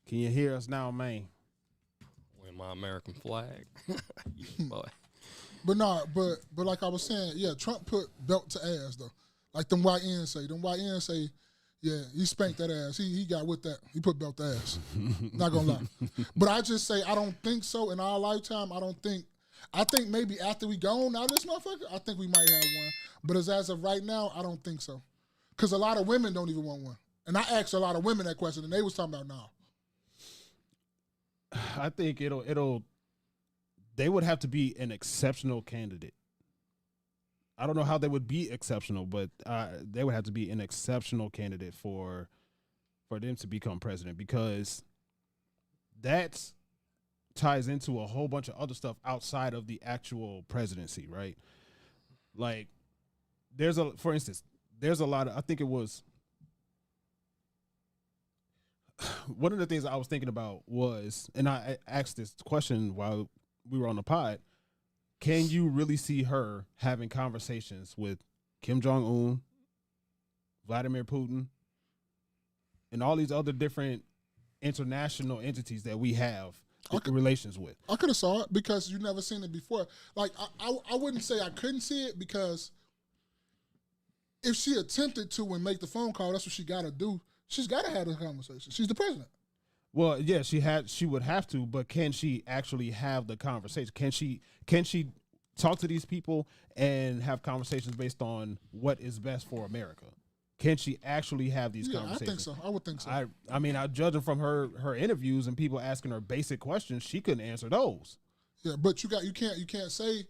Can you hear us now, man? Win my American flag. Boy. But like I was saying, yeah, Trump put belt to ass though. Like them YNs say. Them YNs say, yeah, he spanked that ass. He got with that. He put belt to ass. Not gonna lie. But I just say I don't think so in our lifetime. I think maybe after we gone out of this motherfucker, I think we might have one. But as of right now, I don't think so. Because a lot of women don't even want one. And I asked a lot of women that question, and they was talking about no. I think they would have to be an exceptional candidate. I don't know how they would be exceptional, but they would have to be an exceptional candidate for them to become president, because that ties into a whole bunch of other stuff outside of the actual presidency, right? Like, for instance, there's a lot of, I think it was, one of the things I was thinking about was, and I asked this question while we were on the pod, can you really see her having conversations with Kim Jong-un, Vladimir Putin, and all these other different international entities that we have relations with? I could have saw it because you never seen it before. Like, I wouldn't say I couldn't see it, because if she attempted to and make the phone call, that's what she got to do. She's got to have the conversation. She's the president. Well, yeah, she would have to, but can she actually have the conversation? Can she talk to these people and have conversations based on what is best for America? Can she actually have these conversations? I think so. I would think so. I mean, I judging from her interviews and people asking her basic questions, she couldn't answer those. Yeah, but you can't say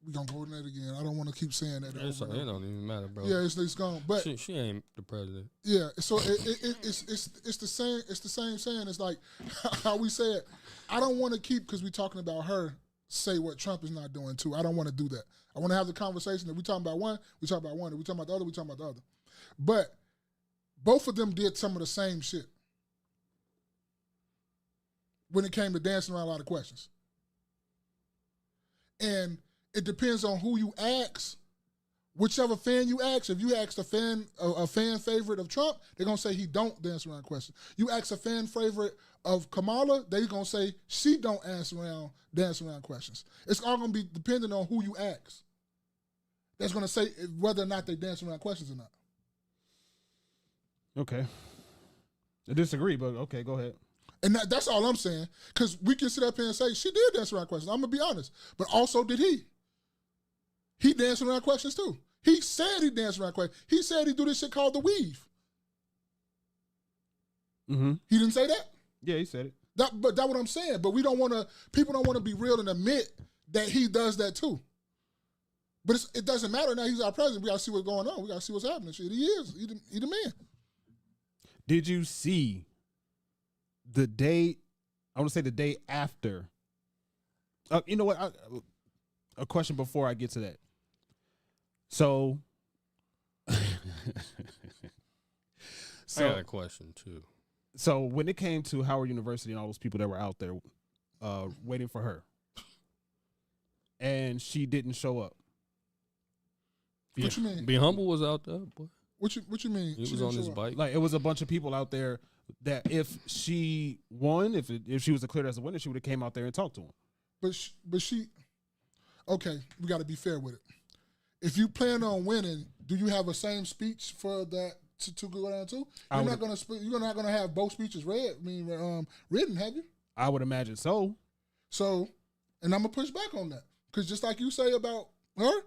we gonna go in that again. I don't want to keep saying that. It don't even matter, bro. Yeah, it's gone. But she ain't the president. Yeah, so it's the same. It's the same saying. It's like how we say it. I don't want to keep, because we talking about her, say what Trump is not doing too. I don't want to do that. I want to have the conversation. If we talking about one, we talk about one. If we talking about the other, we talking about the other. But both of them did some of the same shit when it came to dancing around a lot of questions. And it depends on who you ask. Whichever fan you ask, if you ask a fan favorite of Trump, they're going to say he don't dance around questions. You ask a fan favorite of Kamala, they're going to say she don't dance around questions. It's all going to be dependent on who you ask. That's going to say whether or not they dance around questions or not. Okay. I disagree, but okay, go ahead. And that's all I'm saying, because we can sit up here and say she did dance around questions. I'm going to be honest. But also, did he? He danced around questions too. He said he danced around questions. He said he do this shit called the weave. Mm-hmm. He didn't say that? Yeah, he said it. But that's what I'm saying. But people don't want to be real and admit that he does that too. But it doesn't matter now. He's our president. We got to see what's going on. We got to see what's happening. Shit, he is. He the man. Did you see the day, I want to say the day after, you know what, a question before I get to that. So, I got a question too. So when it came to Howard University and all those people that were out there waiting for her, and she didn't show up. What you mean? Be Humble was out there, boy. What you mean? He was on his bike. Like, it was a bunch of people out there that if she won, if she was declared as a winner, she would have came out there and talked to him. But she, okay, we got to be fair with it. If you plan on winning, do you have a same speech for that to go down to? You're not gonna have both speeches written, have you? I would imagine so. So, and I'm gonna push back on that, because just like you say about her,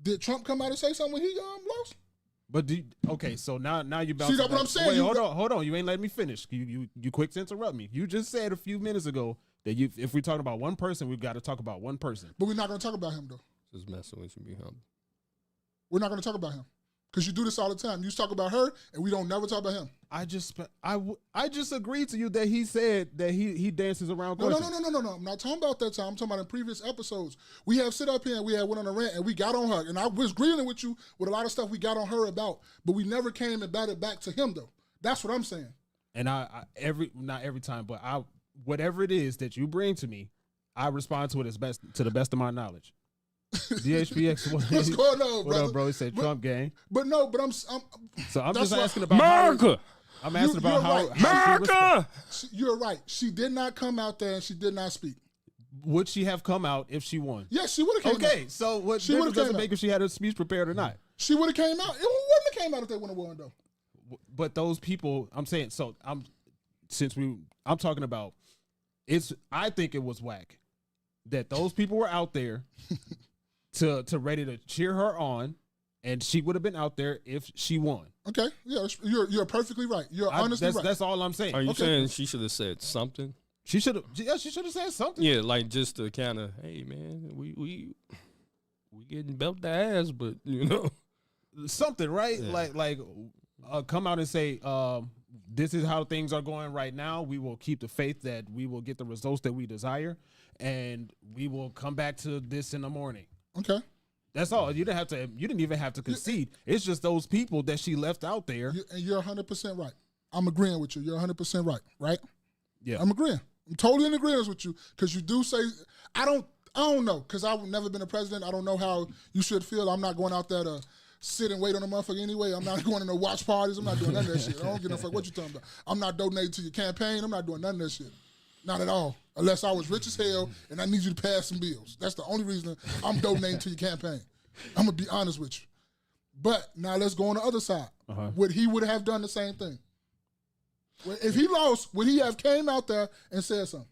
did Trump come out and say something when he lost? But okay, so now you bounce. See, that's what I'm saying. Wait, hold on. You ain't letting me finish. You quick to interrupt me. You just said a few minutes ago that if we're talking about one person, we've got to talk about one person. But we're not going to talk about him though. Just messing with you, Be Humble. We're not going to talk about him, because you do this all the time. You just talk about her, and we don't never talk about him. I just agreed to you that he said that he dances around. No. I'm not talking about that time. I'm talking about in previous episodes. We have sit up here and we had went on a rant and we got on her, and I was agreeing with you with a lot of stuff we got on her about, but we never came and batted back to him though. That's what I'm saying. And not every time, but whatever it is that you bring to me, I respond to it to the best of my knowledge. DHPX, what's going on, what up, bro? He said Trump gang. I'm just asking about America. I'm asking about how, right. how she America. You're right. She did not come out there and she did not speak. would she have come out if she won? Yes, she would have came out. Okay, so what She difference would've does came it make out. if she had a speech prepared or not? She would have came out. It wouldn't have came out if they wouldn't have won, though. But those people, I'm saying, so I'm talking about I think it was whack that those people were out there to ready to cheer her on, and she would have been out there if she won. Okay, yeah, you're perfectly right. You're honestly right. That's all I'm saying. Are you Okay. saying she should have said something? She should have said something. Yeah, like just to kind of, hey man, we getting belt the ass, but you know, Something, right? Yeah. Like come out and say, this is how things are going right now. We will keep the faith that we will get the results that we desire, and we will come back to this in the morning. Okay, That's all. You didn't even have to concede. It's just those people that she left out there. and you're 100% right. I'm agreeing with you. You're 100% right. Right? Yeah. I'm agreeing. I'm totally in agreement with you because you do say I don't know because I've never been a president. I don't know how you should feel. I'm not going out there to sit and wait on a motherfucker anyway. I'm not going to no watch parties. I'm not doing none of that shit. I don't give no fuck what you talking about. I'm not donating to your campaign. I'm not doing none of that shit. Not at all. Unless I was rich as hell and I need you to pass some bills. That's the only reason I'm donating to your campaign. I'm going to be honest with you. But now let's go on the other side. Would he have done the same thing? If he lost, would he have came out there and said something?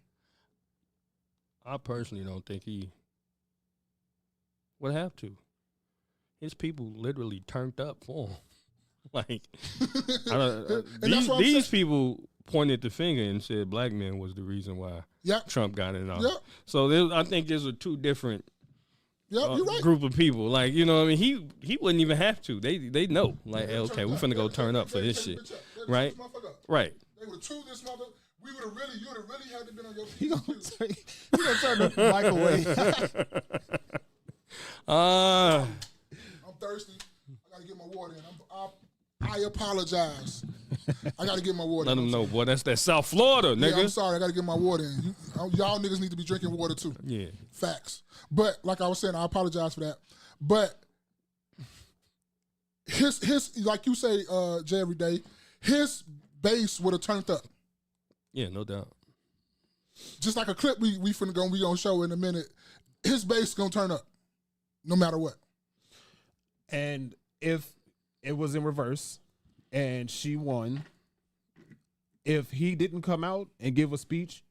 I personally don't think he would have to. His people literally turned up for him. Like, these people pointed the finger and said black men was the reason why Trump got in office. Yep. So I think there's a two different You're right. group of people. Like, you know what I mean? He wouldn't even have to. They know. Like, okay, we're finna go turn up for this shit. Right? Right. They would have chewed this mother. You would have really had to been on your You feet. gonna turn the mic away. I'm thirsty. I gotta get my water in. I apologize. I gotta get my water. Let in. them know, boy. That's that South Florida, Yeah, nigga. I'm sorry. I gotta get my water in. Y'all niggas need to be drinking water too. Yeah. Facts. But like I was saying, I apologize for that. But his like you say, Jay, every day, his base would have turned up. Yeah, no doubt. Just like a clip we gonna show in a minute. His base gonna turn up, no matter what. And if it was in reverse and she won, if he didn't come out and give a speech,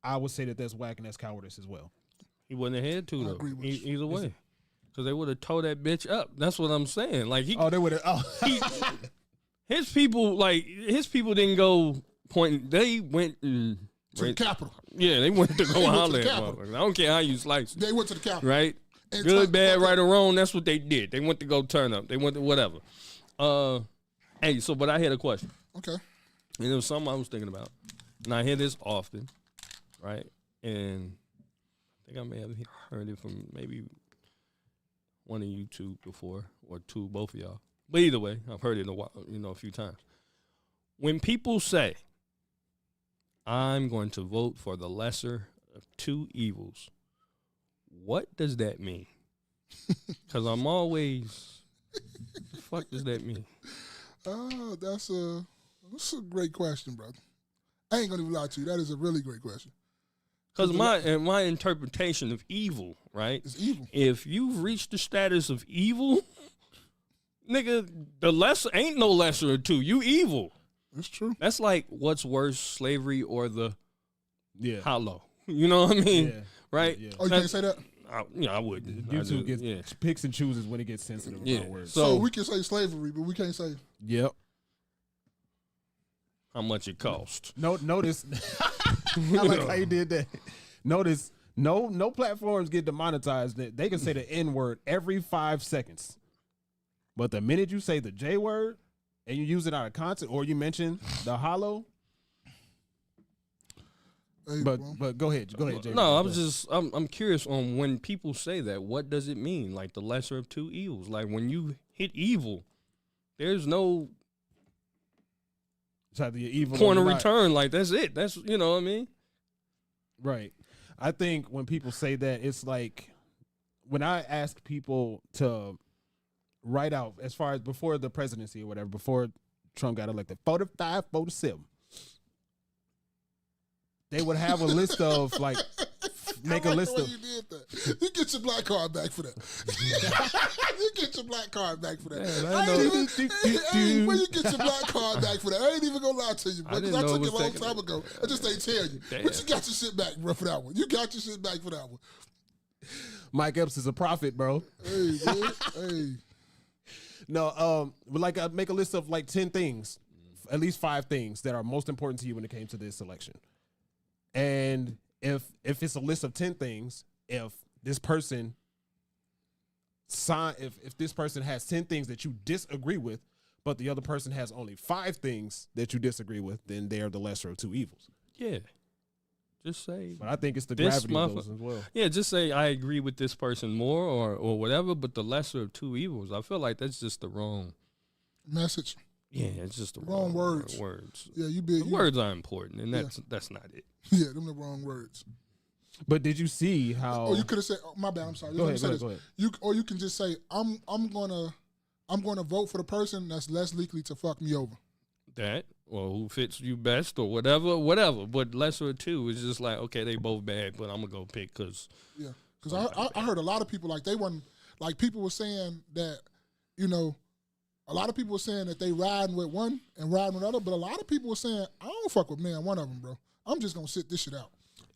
I would say that that's whack and that's cowardice as well. He wouldn't have had to, I though. agree with you. Either way. Because they would have tore that bitch up. That's what I'm saying. Like, They would have. his people didn't go pointing. They went and To the Capitol. Yeah, they went to go They went to holler the at Capitol. motherfuckers. I don't care how you slice it. They went to the Capitol. Right? And Good, Trump- bad, right, or wrong, that's what they did. They went to go turn up. They went to whatever. Hey, but I had a question. Okay. And it was something I was thinking about. And I hear this often, right? And I think I may have heard it from maybe one of you two before, or two, both of y'all. But either way, I've heard it a few times. When people say, I'm going to vote for the lesser of two evils, what does that mean? Because I'm always, the fuck does that mean? That's a great question, brother. I ain't gonna even lie to you. That is a really great question. Because my interpretation of evil, right? It's evil. If you've reached the status of evil, nigga, the lesser ain't no lesser of two. You evil. That's true. That's like what's worse, slavery or the hollow. You know what I mean? Yeah. Right? Yeah. Oh, you can't say that? I wouldn't. YouTube picks and chooses when it gets sensitive about words. So we can say slavery, but we can't say. Yep. How much it cost. Notice. I like how you did that. Notice, no platforms get demonetized. They can say the N word every 5 seconds. But the minute you say the J word and you use it out of context or you mention the hollow. Hey, but go ahead, Jay. No, I'm curious on when people say that, what does it mean? Like the lesser of two evils. Like when you hit evil, there's no it's either you're evil point or of you're not. return. Like that's it. That's you know what I mean? Right. I think when people say that, it's like when I ask people to write out as far as before the presidency or whatever, before Trump got elected. 45, 47. They would have a list of like, make a list of. You did that. You get your black card back for that. You get your black card back for that. Hey, where you get your black card back for that? I ain't even gonna lie to you, bro. Because I took it a long time ago. I just ain't tell you. Damn. But you got your shit back, bro, for that one. You got your shit back for that one. Mike Epps is a prophet, bro. Hey, man. Hey. No, like make a list of like 10 things, at least 5 things that are most important to you when it came to this election. And if it's a list of 10 things, if this person if this person has 10 things that you disagree with, but the other person has only 5 things that you disagree with, then they're the lesser of 2 evils. Yeah. Just say. But I think it's the gravity of those as well. Yeah, just say I agree with this person more or whatever, but the lesser of 2 evils. I feel like that's just the wrong message. Yeah, it's just the wrong words. Yeah, words are important, and that's not it. Yeah, them the wrong words. But did you see how? Or you could have said, oh, "My bad, I'm sorry." Go ahead. You can just say, "I'm gonna vote for the person that's less likely to fuck me over." That, or who fits you best, or whatever. But lesser of 2 is just like, okay, they both bad, but I'm gonna go pick because. Yeah, because I heard a lot of people like they wasn't like people were saying that, you know. A lot of people were saying that they riding with one and riding with another, but a lot of people were saying, I don't fuck with one of them, bro. I'm just going to sit this shit out.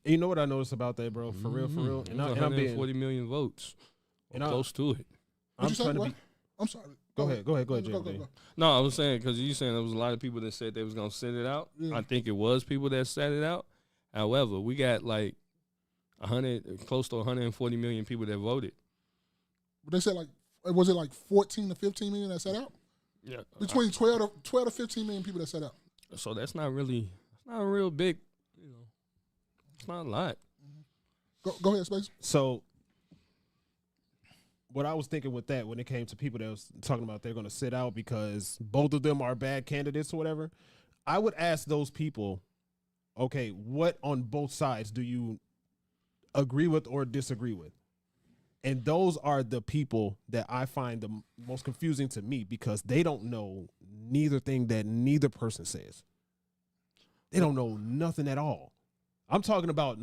And you know what I noticed about that, bro? For real. And I'm being 40 million votes. And close to it. I'm sorry. Go ahead. No, I was saying, because you saying there was a lot of people that said they was going to sit it out. Yeah. I think it was people that sat it out. However, we got like close to 140 million people that voted. But they said was it like 14 to 15 million that sat out? Yeah, between 12 to 15 million people that set up. So that's not a real big, it's not a lot. Go ahead, Space. So what I was thinking with that when it came to people that was talking about they're going to sit out because both of them are bad candidates or whatever, I would ask those people, okay, what on both sides do you agree with or disagree with? And those are the people that I find the most confusing to me because they don't know neither thing that neither person says. They don't know nothing at all. I'm talking about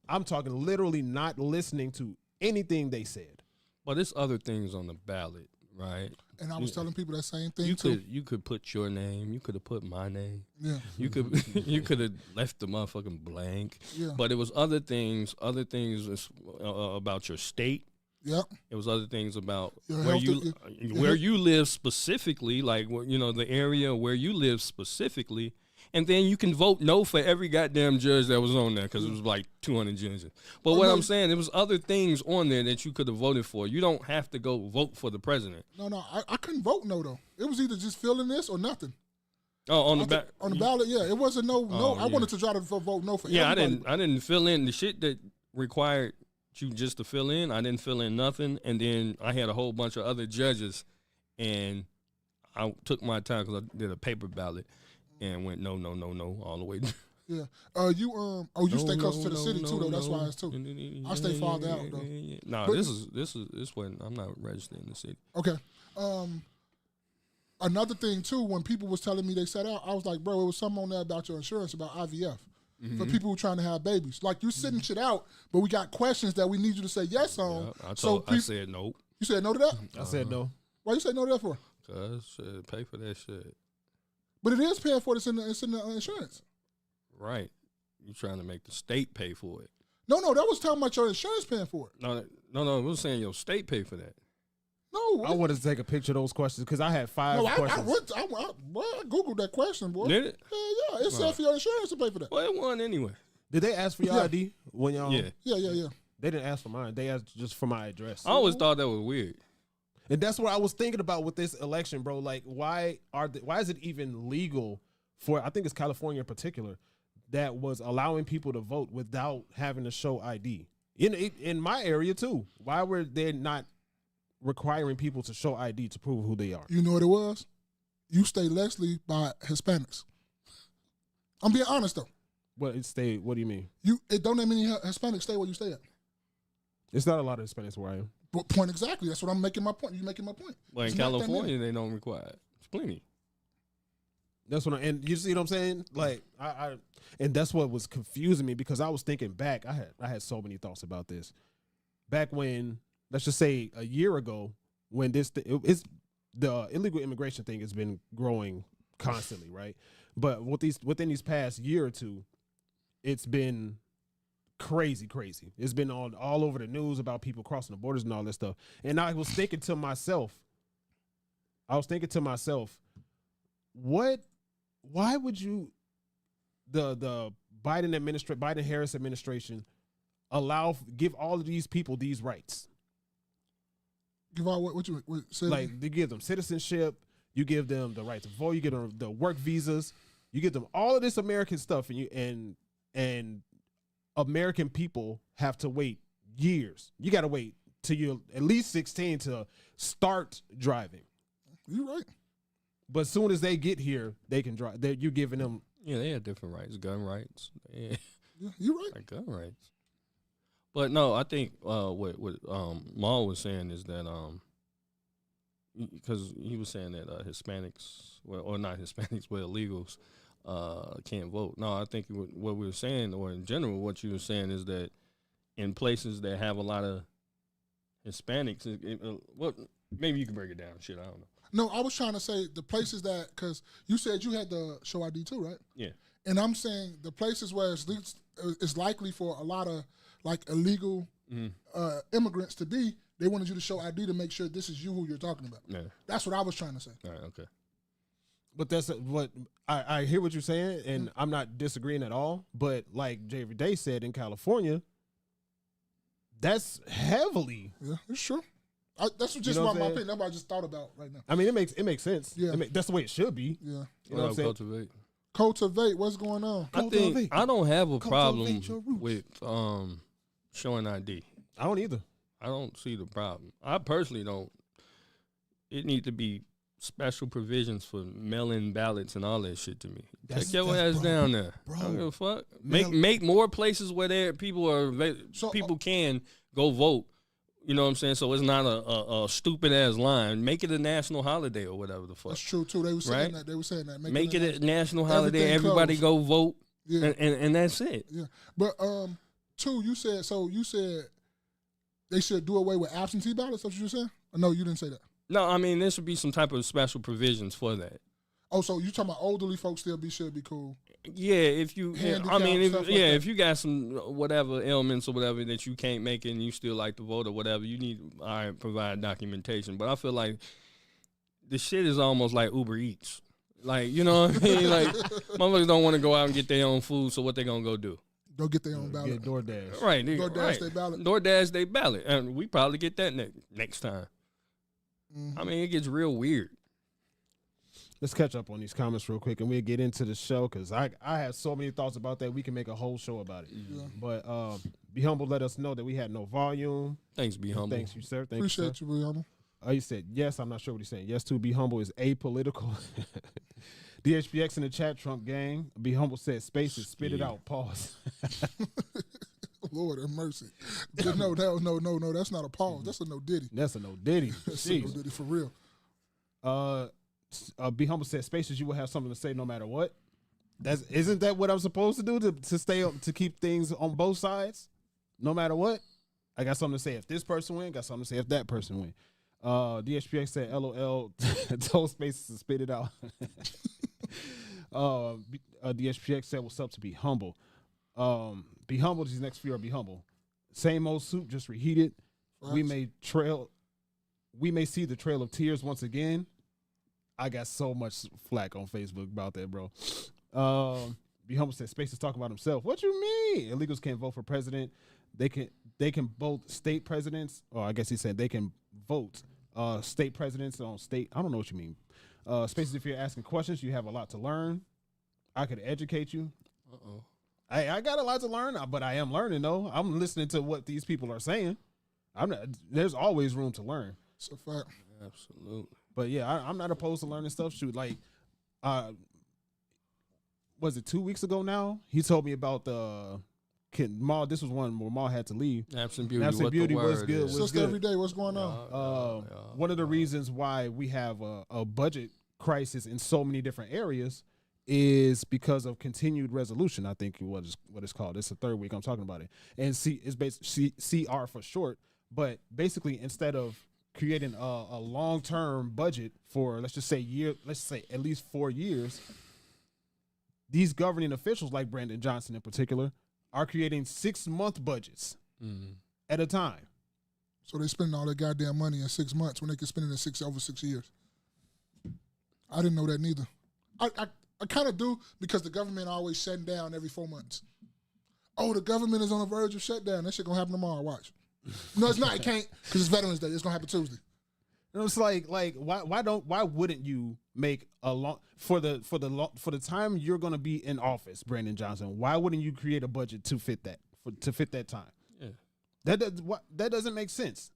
I'm talking literally not listening to anything they said. But there's other things on the ballot, right? And I was telling people that same thing too. You could put your name. You could have put my name. Yeah. You could have left the motherfucking blank. Yeah. But it was other things about your state. Yeah. It was other things about where you live specifically, like the area where you live specifically. And then you can vote no for every goddamn judge that was on there because it was like 200 judges. But I'm saying, there was other things on there that you could have voted for. You don't have to go vote for the president. No, I couldn't vote no, though. It was either just filling this or nothing. Oh, on the ballot, yeah. It wasn't no. I wanted to try to vote no for everybody. I didn't fill in the shit that required you just to fill in. I didn't fill in nothing. And then I had a whole bunch of other judges, and I took my time because I did a paper ballot. And went no all the way. Yeah. You stay close to the city too though. That's why it's too. I stay farther out though. No, this one I'm not registered in the city. Okay. Another thing too, when people was telling me they sat out, I was like, bro, it was something on there about your insurance about IVF for people who trying to have babies. Like you sitting shit out, but we got questions that we need you to say yes on. Yeah, I said no. You said no to that? I said no. Why you say no to that for? Cause pay for that shit. But it is paying for it. It's in the insurance. Right. You trying to make the state pay for it. No, that was talking about your insurance paying for it. No, we was saying your state pay for that. No. I wanted to take a picture of those questions because I had 5 questions. I Googled that question, boy. Did it? Yeah. It said for your insurance to pay for that. Well, it wasn't anyway. Did they ask for your ID when y'all? Yeah. Yeah. They didn't ask for mine. They asked just for my address. I always thought that was weird. And that's what I was thinking about with this election, bro. Like, why is it even legal for, I think it's California in particular, that was allowing people to vote without having to show ID? In my area, too. Why were they not requiring people to show ID to prove who they are? You know what it was? You stay Leslie by Hispanics. I'm being honest, though. What do you mean? It don't that many Hispanics stay where you stay at. It's not a lot of Hispanics where I am. Point exactly. That's what I'm making my point. You making my point. Well, in California, they don't require it. It's plenty. That's what and you see what I'm saying? Like and that's what was confusing me because I was thinking back. I had so many thoughts about this. Back when, let's just say a year ago, when it's the illegal immigration thing has been growing constantly, right? But within these past year or two, it's been crazy. It's been all over the news about people crossing the borders and all this stuff. And I was thinking to myself, why would you, the Biden-Harris administration give all of these people these rights? Give all what you say? Like, they give them citizenship, you give them the right to vote, you give them the work visas, you give them all of this American stuff, and American people have to wait years. You got to wait till you're at least 16 to start driving. You're right. But as soon as they get here, they can drive. You're giving them. Yeah, they have different rights, gun rights. Yeah, you're right. Like gun rights. But no, I think what Maul was saying is that because he was saying that Hispanics, or not Hispanics, but illegals can't vote. No, I think what we were saying, or in general, what you were saying is that in places that have a lot of Hispanics, well, maybe you can break it down. Shit, I don't know. No, I was trying to say the places that, because you said you had the show ID too, right? Yeah. And I'm saying the places where it's likely for a lot of like illegal immigrants to be, they wanted you to show ID to make sure this is you who you're talking about. Yeah. That's what I was trying to say. All right, okay. But that's what I hear what you're saying, and I'm not disagreeing at all. But like J.V. Day said, in California, that's heavily. Yeah, it's true. That's just my opinion. That's what I just thought about right now. I mean, it makes sense. Yeah, that's the way it should be. Yeah, you know what I'm saying? Cultivate. What's going on? I don't have a problem with showing ID. I don't either. I don't see the problem. I personally don't. It need to be special provisions for mail-in ballots and all that shit to me. Take your ass down there. I don't give a fuck. Make more places where people can go vote. You know what I'm saying? So it's not a stupid ass line. Make it a national holiday or whatever the fuck. That's true too. They were saying that. They were saying that. Make it a national holiday. Everybody go vote. Yeah. And that's it. Yeah. But you said they should do away with absentee ballots. That's what you said? Or no, you didn't say that. No, I mean there should be some type of special provisions for that. Oh, so you talking about elderly folks should be cool? Yeah, if you, if you got some whatever ailments or whatever that you can't make it and you still like to vote or whatever, you need to provide documentation. But I feel like the shit is almost like Uber Eats. Like, you know what I mean? Like, motherfuckers don't want to go out and get their own food, so what they gonna go do? Go get their own ballot. Get DoorDash. Right. DoorDash their ballot. DoorDash their ballot. And we probably get that next time. Mm-hmm. I mean, it gets real weird. Let's catch up on these comments real quick, and we'll get into the show because I have so many thoughts about that. We can make a whole show about it. Yeah. But Be Humble let us know that we had no volume. Thanks, Be Humble. Thanks, you, sir. Appreciate you, Be Humble. You said yes. I'm not sure what he's saying. Yes to Be Humble is apolitical. DHPX in the chat, Trump gang. Be Humble said spaces, spit it out. Pause. Lord have mercy. No, that's not a pause. That's a no diddy. That's a no diddy. That's a no diddy for real. Be Humble said spaces you will have something to say no matter what. Isn't that what I'm supposed to do to stay up, to keep things on both sides no matter what? I got something to say if this person win, got something to say if that person win. DHPX said LOL told spaces to spit it out. DHPX said what's up to Be Humble. Be Humble, these next few are Be Humble. Same old soup, just reheated. Right. We may see the trail of tears once again. I got so much flack on Facebook about that, bro. Be Humble said Spaces talk about himself. What you mean? Illegals can't vote for president. They can vote state presidents. Or I guess he said they can vote state presidents on state. I don't know what you mean. Spaces, if you're asking questions, you have a lot to learn. I could educate you. Uh-oh. I got a lot to learn, but I am learning, though. I'm listening to what these people are saying. There's always room to learn. It's a fact. Absolutely. But, yeah, I'm not opposed to learning stuff. Shoot, like, was it 2 weeks ago now? He told me about Maul. This was one where Maul had to leave. Absent Beauty. Absent Beauty was good. Just every day, what's going on? One of the reasons why we have a budget crisis in so many different areas is because of continued resolution. I think what it's called. It's the third week I'm talking about it, and C is basically CR for short. But basically, instead of creating a long-term budget for let's say at least 4 years, these governing officials like Brandon Johnson in particular are creating 6-month budgets at a time. So they spending all their goddamn money in 6 months when they can spend it in over 6 years. I didn't know that neither. I kind of do because the government always shutting down every 4 months. Oh, the government is on the verge of shutdown. That shit gonna happen tomorrow. Watch. No, it's not. It can't because it's Veterans Day. It's gonna happen Tuesday. And it's like why wouldn't you make a long for the time you're gonna be in office, Brandon Johnson? Why wouldn't you create a budget to fit that time? Yeah, that doesn't make sense.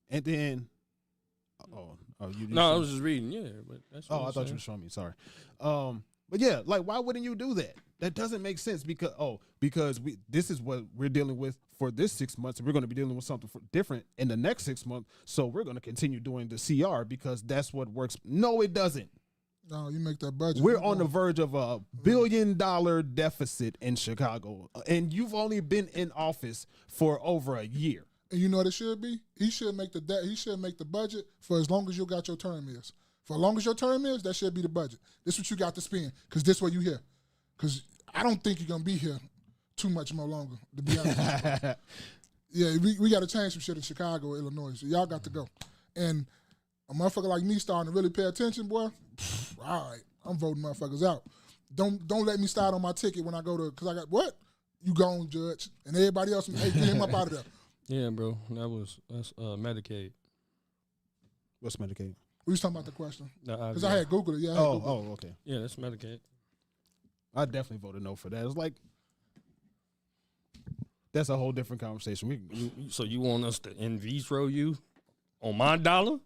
And then, I was just reading. Yeah, but that's. I thought you were showing me. Sorry. But yeah, like why wouldn't you do that? That doesn't make sense because this is what we're dealing with for this 6 months, and we're going to be dealing with something different in the next 6 months. So we're going to continue doing the CR because that's what works. No, it doesn't. No, you make that budget. We're on the verge of a $1 billion deficit in Chicago, and you've only been in office for over a year. And you know what it should be? He should make the budget for as long as you got your term is. For as long as your term is, that should be the budget. This is what you got to spend because this what you here. Because I don't think you're going to be here too much more longer, to be honest. Yeah, we got to change some shit in Chicago, Illinois. So y'all got to go. And a motherfucker like me starting to really pay attention, boy, all right, I'm voting motherfuckers out. Don't let me start on my ticket when I go to, because I got, what? You gone, Judge. And everybody else, hey, get him up out of there. Yeah, bro, that's Medicaid. What's Medicaid? We was talking about the question. Because I I had Googled it. Yeah. Okay. Yeah, that's Medicaid. I definitely voted no for that. It's like, that's a whole different conversation. So you want us to in vitro you on my dollar?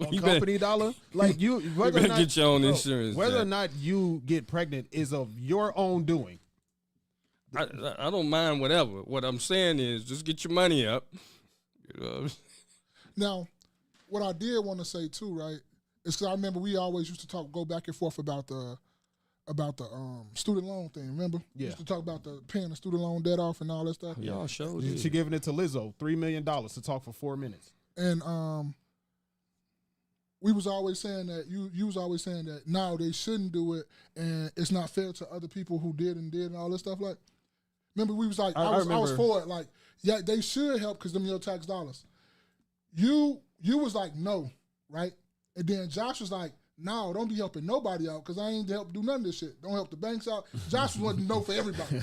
On company dollar? Like you better get your own insurance. Whether or not you get pregnant is of your own doing. I don't mind whatever. What I'm saying is just get your money up. You know? Now, what I did want to say too, right, is because I remember we always used to go back and forth about the student loan thing. Remember? Yeah. We used to talk about paying the student loan debt off and all that stuff. Y'all showed it. She giving it to Lizzo, $3 million to talk for 4 minutes. And we was always saying that you was always saying that no, they shouldn't do it, and it's not fair to other people who did and all this stuff. Like, remember we was like, I was for it. Like, yeah, they should help because them your tax dollars. You was like no, right? And then Josh was like, no, don't be helping nobody out because I ain't help do none of this shit. Don't help the banks out. Josh wanted no for everybody.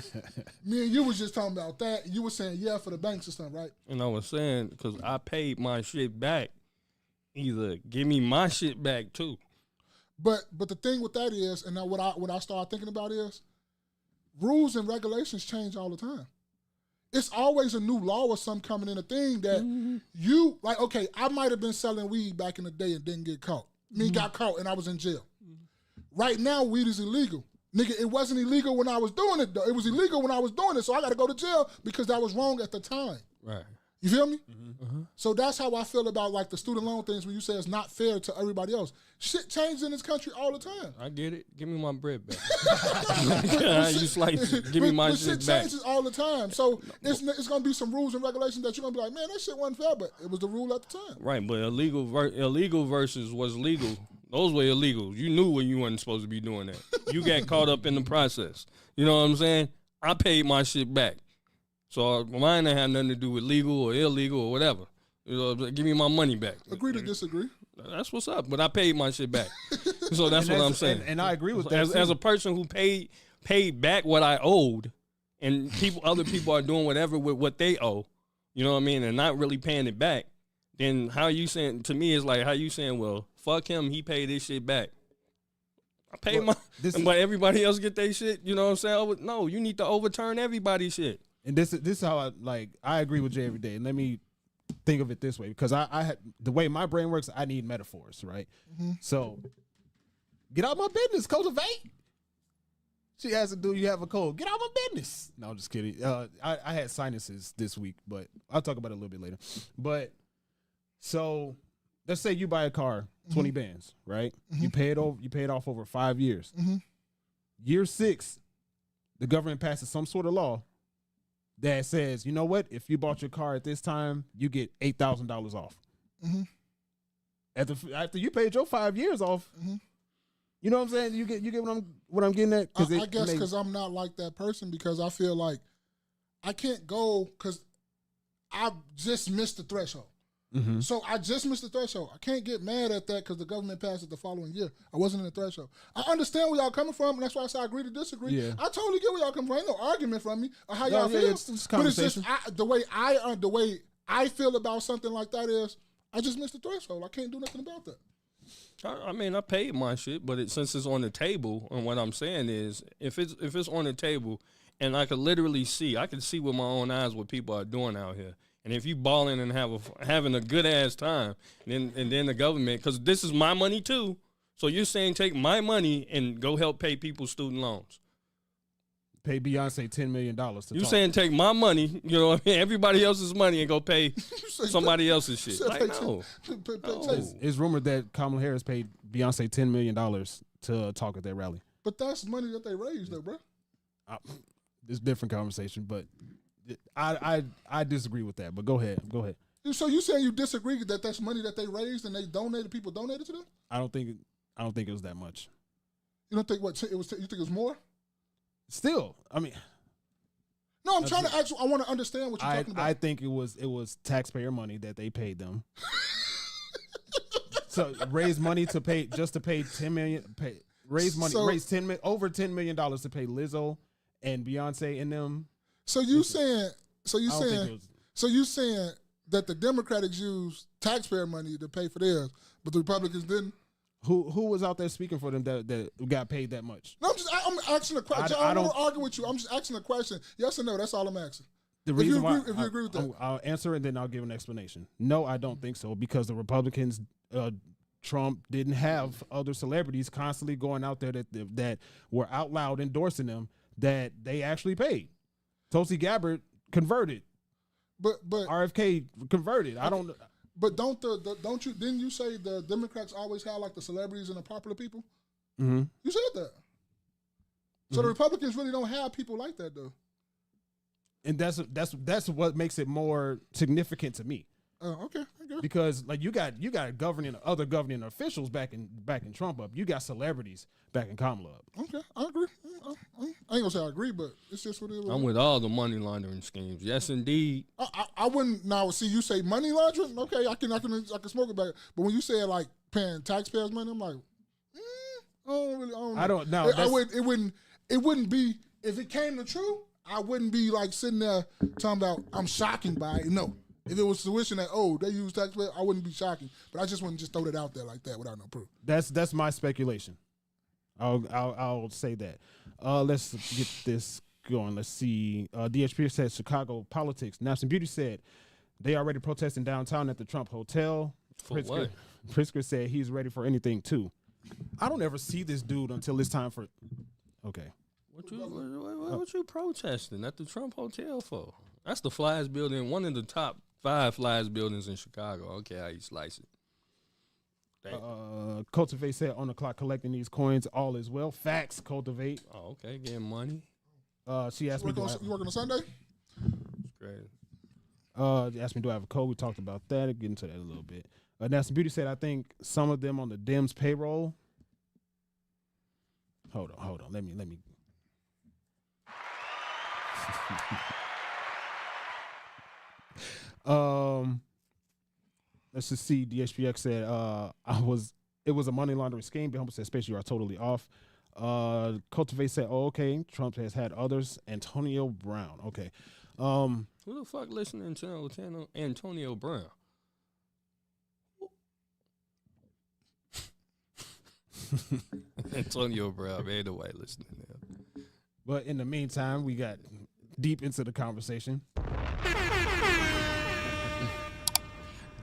Me and you was just talking about that. You were saying yeah for the banks and stuff, right? And I was saying because I paid my shit back. Either give me my shit back too. But the thing with that is, and now what I started thinking about is, rules and regulations change all the time. It's always a new law or something coming in, a thing that you, like, okay, I might have been selling weed back in the day and didn't get caught. Got caught and I was in jail. Right now, weed is illegal. Nigga, it wasn't illegal when I was doing it, though. It was illegal when I was doing it, so I got to go to jail because that was wrong at the time. Right. You feel me? So that's how I feel about, like, the student loan things when you say it's not fair to everybody else. Shit changes in this country all the time. I get it. Give me my bread back. You slice it. Give me my shit back. Shit changes all the time. So it's going to be some rules and regulations that you're going to be like, man, that shit wasn't fair, but it was the rule at the time. Right, but illegal versus what's legal, those were illegal. You knew when you wasn't supposed to be doing that. You got caught up in the process. You know what I'm saying? I paid my shit back. So mine ain't have nothing to do with legal or illegal or whatever. You know, give me my money back. Agree to disagree. That's what's up. But I paid my shit back. So that's what I'm saying. And I agree with that. As a person who paid back what I owed, and other people are doing whatever with what they owe, you know what I mean, and not really paying it back, then how you saying, to me, it's like, how you saying, well, fuck him, he paid his shit back. I paid but everybody else get their shit, you know what I'm saying? No, you need to overturn everybody's shit. And this is how I agree with Jay every day. And let me think of it this way, because I had the way my brain works, I need metaphors, right? So get out my business, cultivate. She has to do, you have a cold. Get out my business. No, I'm just kidding. I had sinuses this week, but I'll talk about it a little bit later. But so let's say you buy a car, 20 bands, right? You pay it off over 5 years. Year 6, the government passes some sort of law that says, you know what? If you bought your car at this time, you get $8,000 off. After you paid your 5 years off, you know what I'm saying? You get what I'm getting at? I guess because I'm not like that person, because I feel like I can't go because I just missed the threshold. So I just missed the threshold. I can't get mad at that because the government passed it the following year. I wasn't in the threshold. I understand where y'all coming from, and that's why I said I agree to disagree. Yeah. I totally get where y'all coming from. Ain't no argument from me or how y'all feel. It's but it's just the way I feel about something like that is I just missed the threshold. I can't do nothing about that. I mean, I paid my shit, but since it's on the table, and what I'm saying is, if it's on the table, and I could literally see, I can see with my own eyes what people are doing out here. And if you balling and having a good ass time, and then the government, because this is my money too. So you're saying take my money and go help pay people's student loans. Pay Beyonce $10 million to You saying take my money, you know what I mean, everybody else's money and go pay somebody else's shit. Like, no. It's rumored that Kamala Harris paid Beyonce $10 million to talk at that rally. But that's money that they raised though, bro. It's a different conversation, but I disagree with that. But go ahead. So you saying you disagree that that's money that they raised and they donated? People donated to them? I don't think it was that much. You don't think what it was? You think it was more? Still, I mean, no. I'm trying to actually. I want to understand what you're talking about. I think it was taxpayer money that they paid them. So raise money to pay $10 million. Raise over $10 million to pay Lizzo and Beyonce and them. So you saying that the Democrats used taxpayer money to pay for theirs, but the Republicans didn't? Who was out there speaking for them that got paid that much? No, I'm asking a question. I don't want to argue with you. I'm just asking a question. Yes or no? That's all I'm asking. The reason if you agree with that, I'll answer and then I'll give an explanation. No, I don't think so, because the Republicans, Trump didn't have other celebrities constantly going out there that were out loud endorsing them that they actually paid. Tulsi Gabbard converted, but RFK converted. I don't. But didn't you say the Democrats always have like the celebrities and the popular people? Mm-hmm. You said that. So the Republicans really don't have people like that though. And that's what makes it more significant to me. Oh, okay. Because like you got other governing officials backing Trump up. You got celebrities backing Kamala up. Okay, I agree. I ain't gonna say I agree, but it's just what it is. I'm with all the money laundering schemes. Yes, indeed. I wouldn't now see you say money laundering. Okay, I can smoke it back. But when you say like paying taxpayers money, I'm like, I don't know. It wouldn't be if it came to true. I wouldn't be like sitting there talking about I'm shocking by it. No. If it was tuition that they use taxpayers, I wouldn't be shocking. But I just wouldn't just throw that out there like that without no proof. That's my speculation. I'll say that. Let's get this going. Let's see. DHP said Chicago politics. Naps and Beauty said they already protesting downtown at the Trump Hotel. Pritzker said he's ready for anything too. I don't ever see this dude until it's time for. Okay. What you protesting at the Trump Hotel for? That's the flyest building, one of the top 5 flyest buildings in Chicago. Okay, how you slice it. Cultivate said on the clock collecting these coins, all is well. Facts, Cultivate. Oh, okay, getting money. She asked me, you working on Sunday? That's great. Asked me, do I have a code? We talked about that. I'll get into that a little bit. Nasty Beauty said, I think some of them on the Dems payroll. Hold on. Let me. Let's just see. DHPX said it was a money laundering scheme. Humble said, Space, you are totally off. Cultivate said, oh, okay. Trump has had others. Antonio Brown. Okay. Who the fuck listening to Antonio Brown? Antonio Brown, ain't nobody listening to him. But in the meantime, we got deep into the conversation.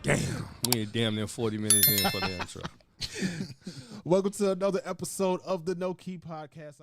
Damn, we ain't damn near 40 minutes in for the intro. Welcome to another episode of the KNoWKi podcast.